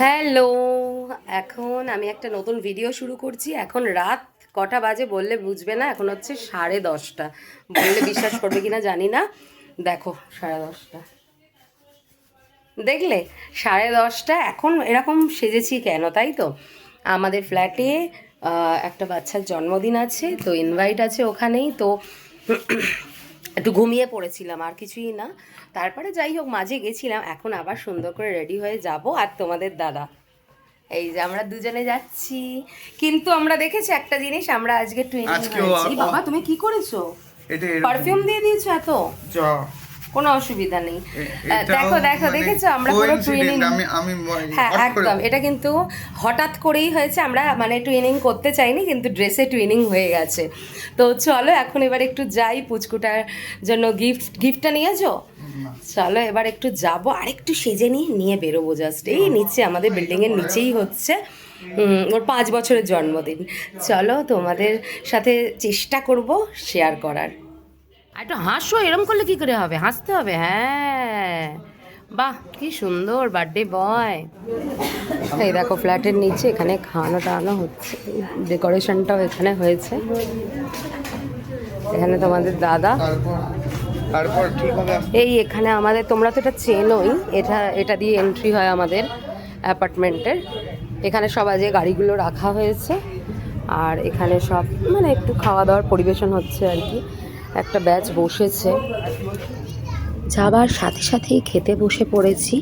Hello, এখন আমি একটা নতুন ভিডিও শুরু করছি। এখন রাত কটা বাজে বললে বুঝবে না, এখন হচ্ছে 10:30। বললে বিশ্বাস করবে কিনা জানি না। দেখো 10:30, দেখলে 10:30 এখন এরকম সেজেছি কেন, তাই তো? আমাদের ফ্ল্যাটে একটা বাচ্চার জন্মদিন আছে, তো ইনভাইট আছে ওখানেই। তো একটু ঘুমিয়ে পড়েছিলাম, আর কিছুই না। তারপরে যাই হোক, মাঝে গেছিলাম, এখন আবার সুন্দর করে রেডি হয়ে যাব। আর তোমাদের দাদা, এই যে আমরা দুজনে যাচ্ছি। কিন্তু আমরা দেখেছি একটা জিনিস, আমরা আজকে টুইনিং হয়েছি। বাবা তুমি কি করেছো? পারফিউম দিয়ে দিয়েছো এত? কোনো অসুবিধা নেই। দেখো দেখো, দেখেছো আমরা পুরো টুইনিং। হ্যাঁ একদম, এটা কিন্তু হঠাৎ করেই হয়েছে। আমরা মানে টুইনিং করতে চাইনি, কিন্তু ড্রেসে টুইনিং হয়ে গেছে। তো চলো এখন এবার একটু যাই, পুচকুটার জন্য গিফটটা নিয়েছো? চলো এবার একটু যাবো, আর একটু সেজে নিয়ে বেরোবো। জাস্ট এই নিচে আমাদের বিল্ডিংয়ের নিচেই হচ্ছে ওর 5 বছরের জন্মদিন। চলো তোমাদের সাথে চেষ্টা করব শেয়ার করার। আর একটু হাসো, এরম করলে কি করে হবে? হাসতে হবে। হ্যাঁ, বাহ কি সুন্দর বার্থডে বয়। এই দেখো ফ্ল্যাটের নিচে এখানে খাওয়ানো টাওয়ানো হচ্ছে, ডেকোরেশনটাও এখানে হয়েছে। এখানে তোমাদের দাদা, এই এখানে আমাদের, তোমরা তো এটা চেনোই, এটা দিয়ে এন্ট্রি হয় আমাদের অ্যাপার্টমেন্টের। এখানে সব আজকে গাড়িগুলো রাখা হয়েছে, আর এখানে সব মানে একটু খাওয়া দাওয়ার পরিবেশন হচ্ছে আর কি। একটা ব্যাচ বসেছে, যাবার সাথে সাথেই খেতে বসে পড়েছি।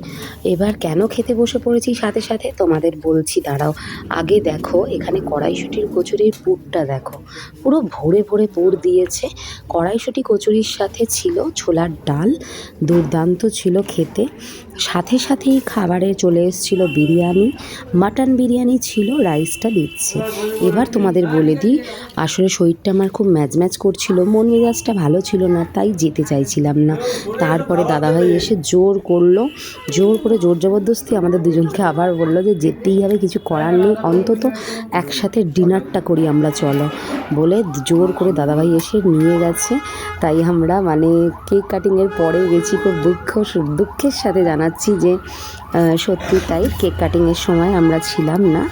এবার কেন খেতে বসে পড়েছি সাথে সাথে তোমাদের বলছি, দাঁড়াও। আগে দেখো এখানে কড়াইশুঁটির কচুরির পুরটা দেখো, পুরো ভরে ভরে পুর দিয়েছে। কড়াইশুঁটি কচুরির সাথে ছিল ছোলার ডাল, দুর্দান্ত ছিল খেতে। সাথে সাথেই খাবারে চলে এসেছিল বিরিয়ানি, মাটন বিরিয়ানি ছিল, রাইসটা দিচ্ছে। এবার তোমাদের বলে দিই, আসলে শরীরটা আমার খুব ম্যাজম্যাজ করছিল, মন মেজাজটা ভালো ছিল না, তাই যেতে চাইছিলাম না। তারপরে দাদাভাই এসে জোর করলো, জোর করে জোর জবরদস্তি আমাদের দুজনকে আবার বললো যে যেতেই হবে, কিছু করার নেই, অন্তত একসাথে ডিনারটা করি আমরা, চলো বলে জোর করে দাদাভাই এসে নিয়ে গেছে। তাই আমরা মানে কেক কাটিংয়ের পরে গেছি। খুব দুঃখের সাথে জানাচ্ছি যে সত্যি তাই, কেক কাটিংয়ের সময় আমরা ছিলাম না।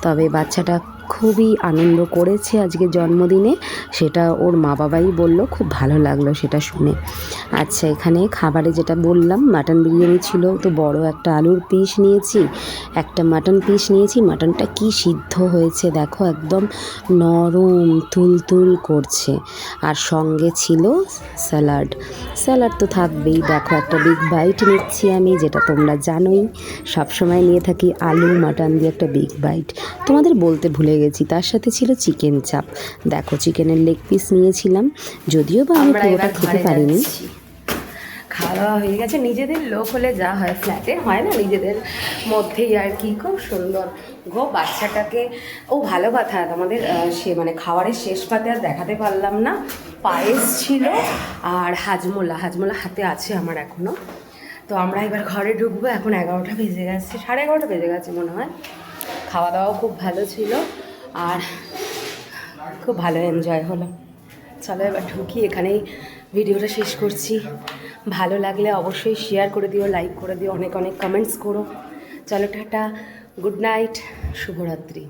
তবে বাচ্চাটা খুবই আনন্দ করেছে আজকে জন্মদিনে, সেটা ওর মা বাবাই বলল, খুব ভালো লাগলো সেটা শুনে। আচ্ছা, এখানে খাবারে যেটা বললাম, মাটন বিরিয়ানি ছিল, তো বড় একটা আলুর পিস নিয়েছি, একটা মাটন পিস নিয়েছি। মাটনটা কি সিদ্ধ হয়েছে দেখো, একদম নরম তুল করছে। আর সঙ্গে ছিল স্যালাড তো থাকবেই। দেখো একটা বিগ বাইট নিচ্ছি আমি, যেটা তোমরা জানোই সবসময় নিয়ে থাকি, আলু মাটন দিয়ে একটা বিগ বাইট। তোমাদের বলতে ভুলে গেছি, তার সাথে ছিল চিকেন চাপ। দেখো চিকেনের লেগ পিস নিয়েছিলাম, যদিও বা আমি পুরোটা খেতে পারিনি। খাওয়া দাওয়া হয়ে গেছে। নিজেদের লোক হলে যা হয়, ফ্ল্যাটে হয় না, নিজেদের মধ্যেই আর কি। খুব সুন্দর গো বাচ্চাটাকে। ও ভালো কথা, আমাদের সে মানে খাবারের শেষ পাতে আর দেখাতে পারলাম না, পায়েস ছিল আর হাজমোলা হাতে আছে আমার এখনও। তো আমরা এবার ঘরে ঢুকবো, এখন 11টা বেজে গেছে, 11:30 বেজে গেছে মনে হয়। খাওয়া দাওয়াও খুব ভালো ছিল, আর খুব ভালো এনজয় হলো। চলো এবার ঢুকি, এখানেই ভিডিওটা শেষ করছি। ভালো লাগলে অবশ্যই শেয়ার করে দিও, লাইক করে দিও, অনেক অনেক কমেন্টস করো। চলো টাটা, গুড নাইট, শুভরাত্রি।